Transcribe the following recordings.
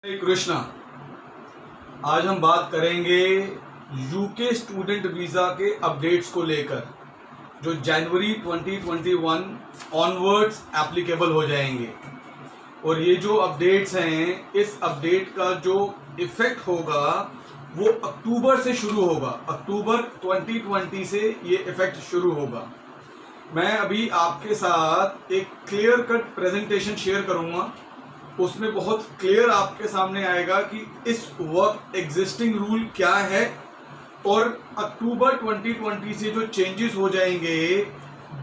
हरे कृष्णा। आज हम बात करेंगे यूके स्टूडेंट वीज़ा के अपडेट्स को लेकर जो जनवरी 2021 ऑनवर्ड्स एप्लीकेबल हो जाएंगे। और ये जो अपडेट्स हैं, इस अपडेट का जो इफ़ेक्ट होगा वो अक्टूबर से शुरू होगा। अक्टूबर 2020 से ये इफ़ेक्ट शुरू होगा। मैं अभी आपके साथ एक क्लियर कट प्रेजेंटेशन शेयर करूँगा। उसमें बहुत क्लियर आपके सामने आएगा कि इस वक्त एग्जिस्टिंग रूल क्या है और अक्टूबर 2020 से जो चेंजेस हो जाएंगे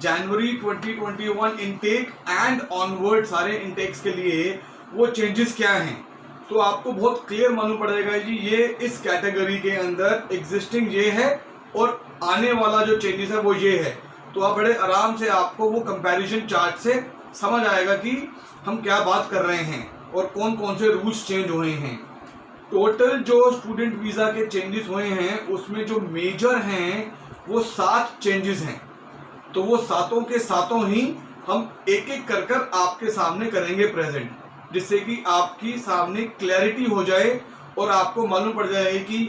जनवरी 2021 इनटेक एंड ऑनवर्ड सारे इनटेक्स के लिए, वो चेंजेस क्या हैं। तो आपको बहुत क्लियर मालूम पड़ेगा कि ये इस कैटेगरी के अंदर एग्जिस्टिंग ये है और आने वाला जो चेंजेस है वो ये है। तो आप बड़े आराम से आपको वो कंपैरिजन चार्ट से समझ आएगा कि हम क्या बात कर रहे हैं और कौन कौन से रूल्स चेंज हुए हैं। टोटल जो स्टूडेंट वीज़ा के चेंजेस हुए हैं उसमें जो मेजर हैं वो 7 चेंजेस हैं। तो वो सातों के सातों ही हम एक एक कर कर आपके सामने करेंगे प्रेजेंट, जिससे कि आपकी सामने क्लैरिटी हो जाए और आपको मालूम पड़ जाए कि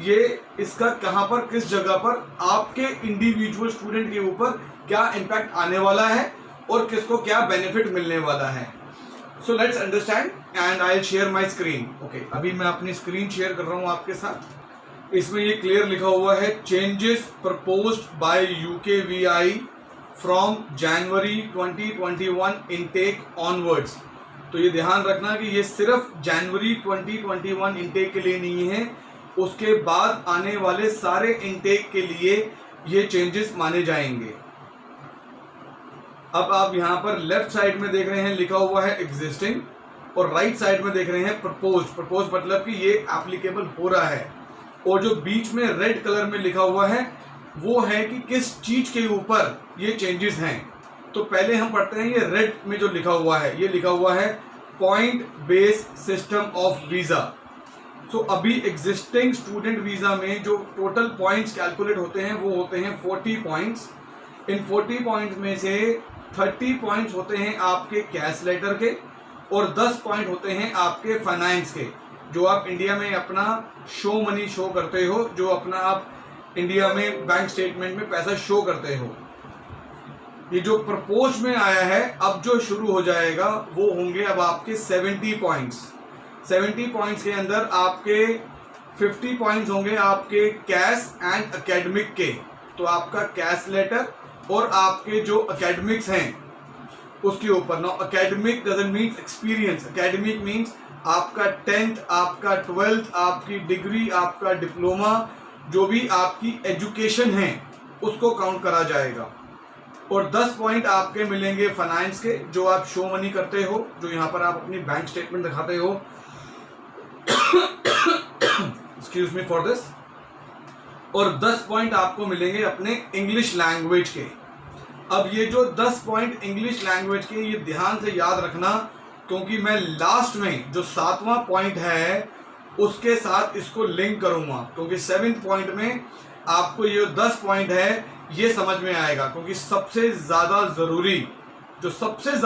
ये इसका कहाँ पर किस जगह पर आपके इंडिविजुअल स्टूडेंट के ऊपर क्या इम्पैक्ट आने वाला है और किसको क्या बेनिफिट मिलने वाला है। So let's understand and I will share my screen. Okay, अभी मैं अपनी स्क्रीन शेयर कर रहा हूँ आपके साथ। इसमें ये क्लियर लिखा हुआ है changes proposed by UKVI from January 2021 intake onwards. तो ये ध्यान रखना कि ये सिर्फ जनवरी 2021 इनटेक के लिए नहीं है, उसके बाद आने वाले सारे इनटेक के लिए ये चेंजेस माने जाएंगे। अब आप यहाँ पर लेफ्ट साइड में देख रहे हैं लिखा हुआ है एग्जिस्टिंग और राइट साइड में देख रहे हैं प्रपोज्ड। प्रपोज्ड मतलब कि ये एप्लीकेबल हो रहा है। और जो बीच में रेड कलर में लिखा हुआ है वो है कि किस चीज के ऊपर ये चेंजेस हैं। तो पहले हम पढ़ते हैं ये रेड में जो लिखा हुआ है, ये लिखा हुआ है point based system of visa. So अभी एग्जिस्टिंग स्टूडेंट वीज़ा में जो टोटल पॉइंट्स कैलकुलेट होते हैं वो होते हैं 40 पॉइंट्स। इन 40 पॉइंट्स में से 30 पॉइंट्स होते हैं आपके कैश लेटर के और 10 पॉइंट होते हैं आपके फाइनेंस के, जो आप इंडिया में अपना शो मनी शो करते हो, जो अपना आप इंडिया में बैंक स्टेटमेंट में पैसा शो करते हो। ये जो प्रपोज में आया है अब जो शुरू हो जाएगा वो होंगे अब आपके 70 पॉइंट्स। 70 पॉइंट्स के अंदर आपके 50 पॉइंट्स होंगे आपके कैश एंड एकेडमिक के। तो आपका कैश लेटर और आपके जो एकेडमिक्स हैं उसके ऊपर। Now academic doesn't means experience, academic means आपका 10th, आपका 12th, आपकी डिग्री, आपका डिप्लोमा, जो भी आपकी एजुकेशन है उसको काउंट करा जाएगा। और 10 पॉइंट आपके मिलेंगे फाइनेंस के, जो आप शो मनी करते हो, जो यहाँ पर आप अपनी बैंक स्टेटमेंट दिखाते हो। Excuse me for this. और 10 पॉइंट आपको मिलेंगे अपने इंग्लिश लैंग्वेज के। अब ये जो 10 पॉइंट इंग्लिश लैंग्वेज के, ये ध्यान से याद रखना, क्योंकि मैं लास्ट में जो 7वां पॉइंट है उसके साथ इसको लिंक करूंगा, क्योंकि 7th पॉइंट में आपको ये 10 पॉइंट है ये समझ में आएगा। क्योंकि सबसे ज़्यादा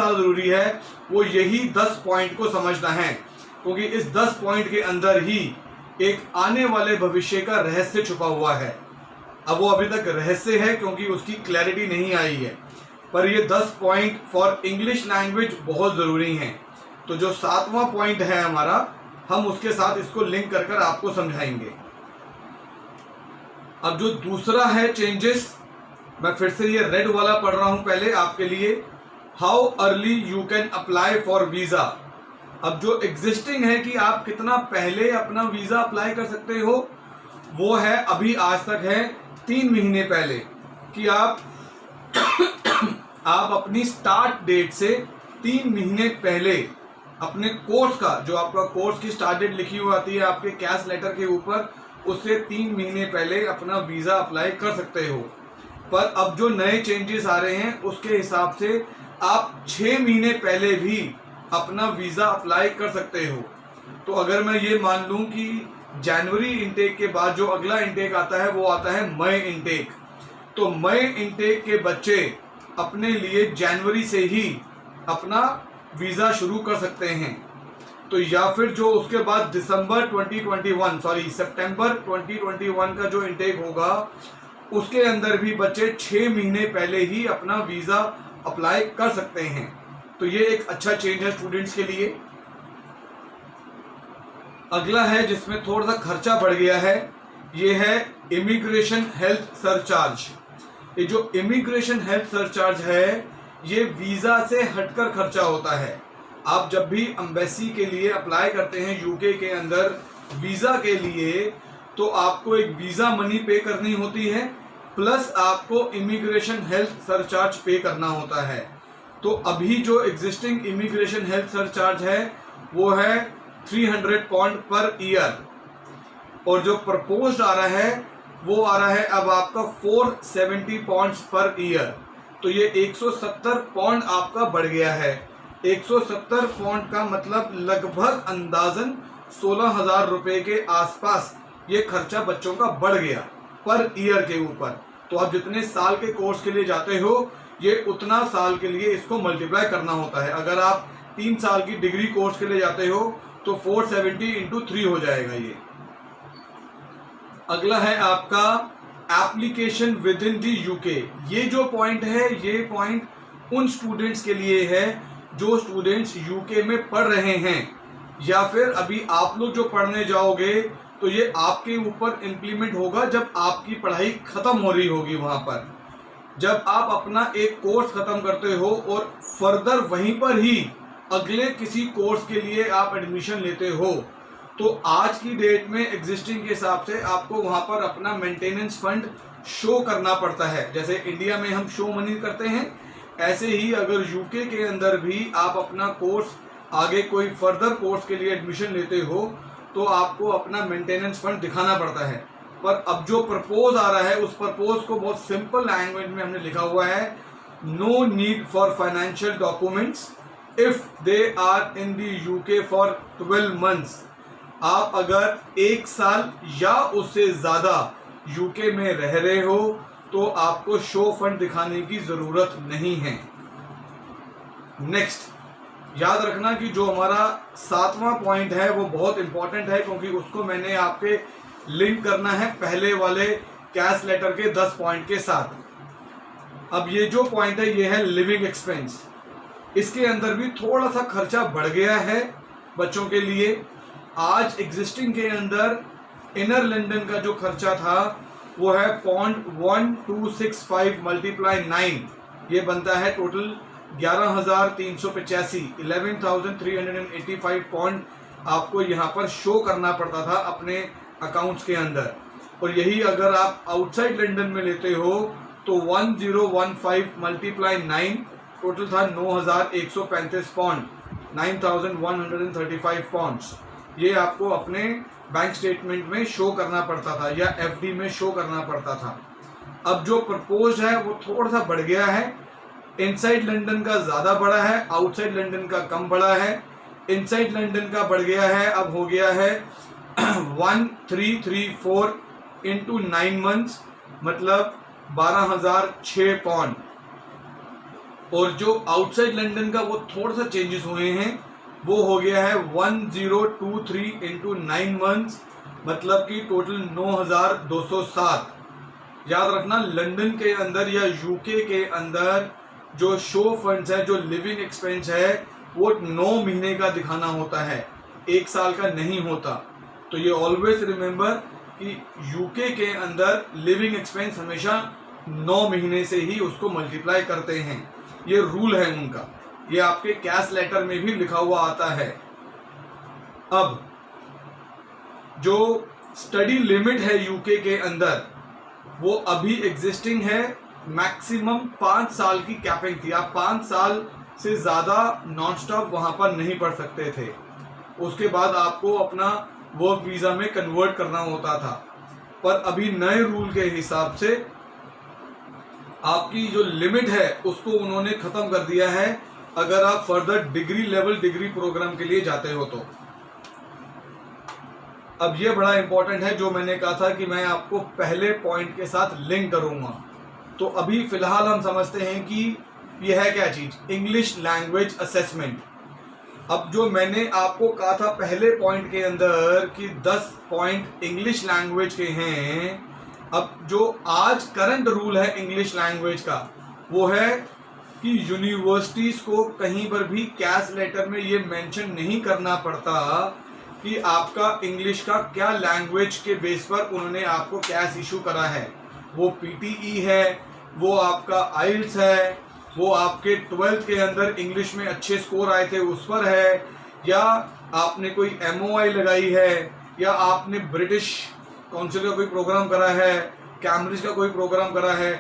ज़रूरी है वो यही 10 पॉइंट को समझना है, क्योंकि इस 10 पॉइंट के अंदर ही एक आने वाले भविष्य का रहस्य छुपा हुआ है। अब वो अभी तक रहस्य है क्योंकि उसकी क्लैरिटी नहीं आई है, पर ये 10 पॉइंट फॉर इंग्लिश लैंग्वेज बहुत ज़रूरी हैं। तो जो 7वां पॉइंट है हमारा, हम उसके साथ इसको लिंक कर कर आपको समझाएंगे। अब जो दूसरा है चेंजेस, मैं फिर से ये रेड वाला पढ़ रहा हूं पहले आपके लिए। How early you can apply for visa. अब जो एग्जिस्टिंग है कि आप कितना पहले अपना वीज़ा अप्लाई कर सकते हो, वो है अभी आज तक है 3 महीने पहले, कि आप अपनी स्टार्ट डेट से 3 महीने पहले अपने कोर्स का, जो आपका कोर्स की स्टार्ट डेट लिखी हुई आती है आपके कैश लेटर के ऊपर, उससे 3 महीने पहले अपना वीज़ा अप्लाई कर सकते हो। पर अब जो नए चेंजेस आ रहे हैं उसके हिसाब से आप 6 महीने पहले भी अपना वीज़ा अप्लाई कर सकते हो। तो अगर मैं ये मान लूँ कि जनवरी इनटेक के बाद जो अगला इनटेक आता है वो आता है मई इनटेक, तो मई इनटेक के बच्चे अपने लिए जनवरी से ही अपना वीज़ा शुरू कर सकते हैं। तो या फिर जो उसके बाद सितंबर 2021 का जो इनटेक होगा उसके अंदर भी बच्चे 6 महीने पहले ही अपना वीजा अप्लाई कर सकते हैं। तो ये एक अच्छा चेंज है स्टूडेंट्स के लिए। अगला है जिसमें थोड़ा सा खर्चा बढ़ गया है, ये है इमिग्रेशन हेल्थ सरचार्ज। ये जो इमिग्रेशन हेल्थ सरचार्ज है ये वीजा से हटकर खर्चा होता है। आप जब भी एम्बेसी के लिए अप्लाई करते हैं यूके के अंदर वीजा के लिए, तो आपको एक वीजा मनी पे करनी होती है, प्लस आपको इमिग्रेशन हेल्थ सरचार्ज पे करना होता है। तो अभी जो एग्जिस्टिंग इमिग्रेशन हेल्थ सरचार्ज है वो है 300 पाउंड पर ईयर, और जो प्रपोज्ड आ रहा है वो आ रहा है अब आपका 470 पाउंड्स पर ईयर। तो ये 170 पाउंड आपका बढ़ गया है। 170 पाउंड का मतलब लगभग अंदाजन 16,000 रुपए के आसपास ये खर्चा बच्चों का बढ़ गया पर ईयर के ऊपर। तो आप जितने साल के कोर्स के लिए जाते हो ये उतना साल के लिए इसको मल्टीप्लाई करना होता है। अगर आप 3 साल की डिग्री कोर्स के लिए जाते हो तो 470 इंटू 3 हो जाएगा ये। अगला है आपका application with in the UK. ये जो पॉइंट है ये पॉइंट उन स्टूडेंट्स के लिए है जो स्टूडेंट्स यूके में पढ़ रहे हैं, या फिर अभी आप लोग जो पढ़ने जाओगे तो ये आपके ऊपर इम्प्लीमेंट होगा जब आपकी पढ़ाई खत्म हो रही होगी। वहां पर जब आप अपना एक कोर्स खत्म करते हो और फर्दर वहीं पर ही अगले किसी कोर्स के लिए आप एडमिशन लेते हो, तो आज की डेट में एग्जिस्टिंग के हिसाब से आपको वहां पर अपना मेंटेनेंस फंड शो करना पड़ता है। जैसे इंडिया में हम शो मनी करते हैं, ऐसे ही अगर यूके के अंदर भी आप अपना कोर्स आगे कोई फर्दर कोर्स के लिए एडमिशन लेते हो तो आपको अपना मेंटेनेंस फंड दिखाना पड़ता है। पर अब जो प्रपोज आ रहा है उस प्रपोज को बहुत सिंपल लैंग्वेज में हमने लिखा हुआ है, no need for financial documents if they are in the UK for 12 months. आप अगर 1 साल या उससे ज्यादा यूके में रह रहे हो तो आपको शो फंड दिखाने की जरूरत नहीं है। नेक्स्ट, याद रखना कि जो हमारा 7वां पॉइंट है वो बहुत इंपॉर्टेंट है, क्योंकि उसको मैंने आपके लिंक करना है पहले वाले कैश लेटर के 10 पॉइंट के साथ। अब ये जो पॉइंट है ये है लिविंग एक्सपेंस। इसके अंदर भी थोड़ा सा खर्चा बढ़ गया है बच्चों के लिए। आज एग्जिस्टिंग के अंदर इनर लंदन का जो खर्चा था वो है 0.1265 मल्टीप्लाई 9, ये बनता है टोटल 11,385, 11,385 पाउंड आपको यहाँ पर शो करना पड़ता था अपने अकाउंट्स के अंदर। और यही अगर आप आउटसाइड लंदन में लेते हो तो 1015 मल्टीप्लाई 9 टोटल था 9,135 पाउंड, 9,135 पाउंड्स। ये आपको अपने बैंक स्टेटमेंट में शो करना पड़ता था या एफडी में शो करना पड़ता था। अब जो प्रपोज है वो थोड़ा सा बढ़ गया है। इनसाइड लंदन का ज्यादा बड़ा है, आउटसाइड लंदन का कम बड़ा है। इनसाइड लंदन का बढ़ गया है, अब हो गया है 1334 इंटू 9 मंथ्स, मतलब 12,006 पाउंड। और जो आउटसाइड लंदन का वो थोड़ा सा चेंजेस हुए हैं, वो हो गया है 1023 इंटू 9 मंथ्स, मतलब कि टोटल 9,207। याद रखना लंदन के अंदर या यूके के अंदर जो शो फंड्स है, जो लिविंग एक्सपेंस है, वो 9 महीने का दिखाना होता है, 1 साल का नहीं होता। तो ये ऑलवेज रिमेंबर कि यूके के अंदर लिविंग एक्सपेंस हमेशा 9 महीने से ही उसको मल्टीप्लाई करते हैं। ये रूल है उनका, ये आपके कैश लेटर में भी लिखा हुआ आता है। अब जो स्टडी लिमिट है यूके के अंदर वो अभी एग्जिस्टिंग है, मैक्सिमम 5 साल की कैपिंग थी। आप 5 साल से ज्यादा नॉन स्टॉप वहां पर नहीं पढ़ सकते थे, उसके बाद आपको अपना वर्क वीजा में कन्वर्ट करना होता था। पर अभी नए रूल के हिसाब से आपकी जो लिमिट है उसको उन्होंने खत्म कर दिया है, अगर आप further degree level degree programme के लिए जाते हो तो। अब ये बड़ा इंपॉर्टेंट है जो मैंने कहा था कि मैं आपको पहले पॉइंट के साथ लिंक करूंगा। तो अभी फिलहाल हम समझते हैं कि यह है क्या चीज, इंग्लिश लैंग्वेज असेसमेंट। अब जो मैंने आपको कहा था पहले पॉइंट के अंदर कि 10 पॉइंट इंग्लिश लैंग्वेज के हैं, अब जो आज करंट रूल है इंग्लिश लैंग्वेज का वो है कि यूनिवर्सिटीज को कहीं पर भी कैश लेटर में ये मेंशन नहीं करना पड़ता कि आपका इंग्लिश का क्या लैंग्वेज के बेस पर उन्होंने आपको कैश इशू करा है। वो पीटीई है, वो आपका आइल्स है, वो आपके 12th के अंदर इंग्लिश में अच्छे स्कोर आए थे उस पर है, या आपने कोई MOI लगाई है, या आपने ब्रिटिश काउंसिल का कोई प्रोग्राम करा है, कैम्ब्रिज का कोई प्रोग्राम करा है,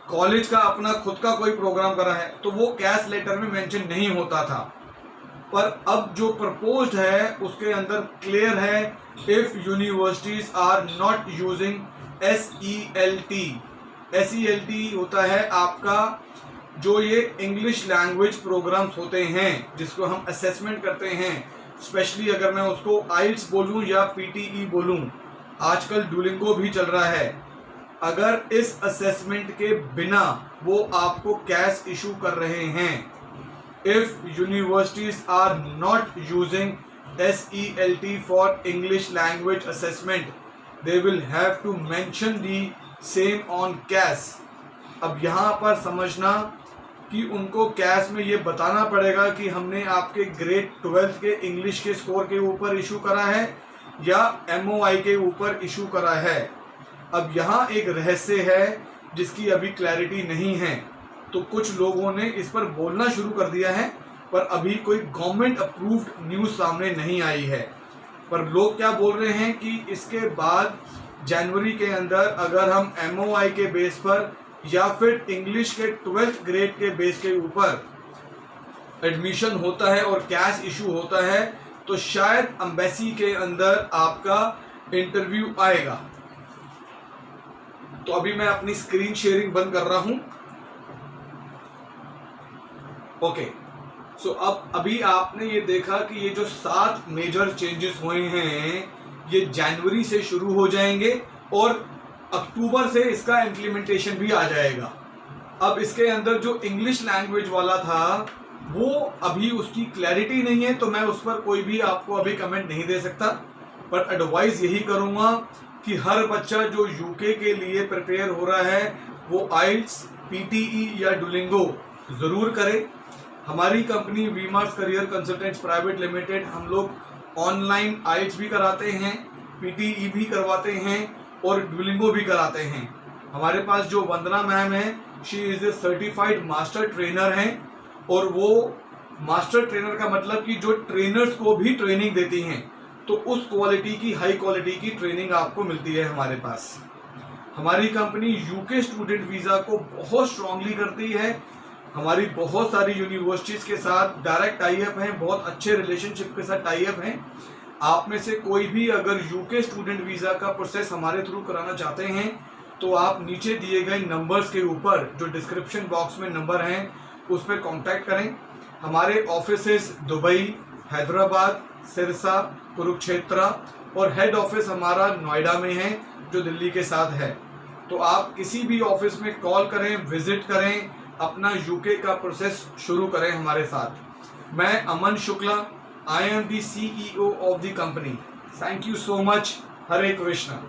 कॉलेज का अपना खुद का कोई प्रोग्राम करा है, तो वो कैश लेटर में मेंशन नहीं होता था। पर अब जो प्रपोज्ड है उसके अंदर क्लियर है, if universities are not using SELT। SELT होता है आपका जो ये इंग्लिश लैंग्वेज प्रोग्राम्स होते हैं जिसको हम असेसमेंट करते हैं, स्पेशली अगर मैं उसको आइल्स बोलूं या PTE बोलूं, आजकल डुलिंगो भी चल रहा है। अगर इस असेसमेंट के बिना वो आपको कैश इशू कर रहे हैं, if universities are not using SELT for English language assessment, they will have to mention the same on CAS. अब यहाँ पर समझना कि उनको कैश में ये बताना पड़ेगा कि हमने आपके ग्रेड 12th के इंग्लिश के स्कोर के ऊपर इशू करा है या MOI के ऊपर इशू करा है। अब यहाँ एक रहस्य है जिसकी अभी क्लैरिटी नहीं है, तो कुछ लोगों ने इस पर बोलना शुरू कर दिया है, पर अभी कोई गवर्नमेंट अप्रूव्ड न्यूज़ सामने नहीं आई है। पर लोग क्या बोल रहे हैं कि इसके बाद जनवरी के अंदर अगर हम MOI के बेस पर या फिर इंग्लिश के 12th ग्रेड के बेस के ऊपर एडमिशन होता है और कैश इशू होता है, तो शायद एम्बेसी के अंदर आपका इंटरव्यू आएगा। तो अभी मैं अपनी स्क्रीन शेयरिंग बंद कर रहा हूं। ओके, सो अब अभी आपने ये देखा कि ये जो 7 मेजर चेंजेस हुए हैं ये जनवरी से शुरू हो जाएंगे और अक्टूबर से इसका इम्प्लीमेंटेशन भी आ जाएगा। अब इसके अंदर जो इंग्लिश लैंग्वेज वाला था वो अभी उसकी क्लैरिटी नहीं है, तो मैं उस पर कोई भी आपको अभी कमेंट नहीं दे सकता, पर एडवाइस यही करूंगा कि हर बच्चा जो यूके के लिए प्रिपेयर हो रहा है वो आइल्स, PTE या डुलिंगो ज़रूर करे। हमारी कंपनी वीमार्स करियर कंसल्टेंट्स प्राइवेट लिमिटेड, हम लोग ऑनलाइन आइल्स भी कराते हैं, PTE भी करवाते हैं और डुलिंगो भी कराते हैं। हमारे पास जो वंदना मैम है, she is a certified master trainer हैं, और वो मास्टर ट्रेनर का मतलब कि जो ट्रेनर्स को भी ट्रेनिंग देती हैं, तो उस क्वालिटी की, हाई क्वालिटी की ट्रेनिंग आपको मिलती है हमारे पास। हमारी कंपनी यूके स्टूडेंट वीज़ा को बहुत स्ट्रांगली करती है। हमारी बहुत सारी यूनिवर्सिटीज़ के साथ डायरेक्ट टाई अप हैं, बहुत अच्छे रिलेशनशिप के साथ टाई अप हैं। आप में से कोई भी अगर यूके स्टूडेंट वीज़ा का प्रोसेस हमारे थ्रू कराना चाहते हैं तो आप नीचे दिए गए नंबर्स के ऊपर जो डिस्क्रिप्शन बॉक्स में नंबर हैं उस पर कॉन्टैक्ट करें। हमारे ऑफिसेस दुबई, हैदराबाद, सिरसा, कुरुक्षेत्र और हेड ऑफिस हमारा नोएडा में है जो दिल्ली के साथ है। तो आप किसी भी ऑफिस में कॉल करें, विजिट करें, अपना यूके का प्रोसेस शुरू करें हमारे साथ। मैं अमन Shukla, I am the CEO of the company. Thank you so much. Hare Krishna.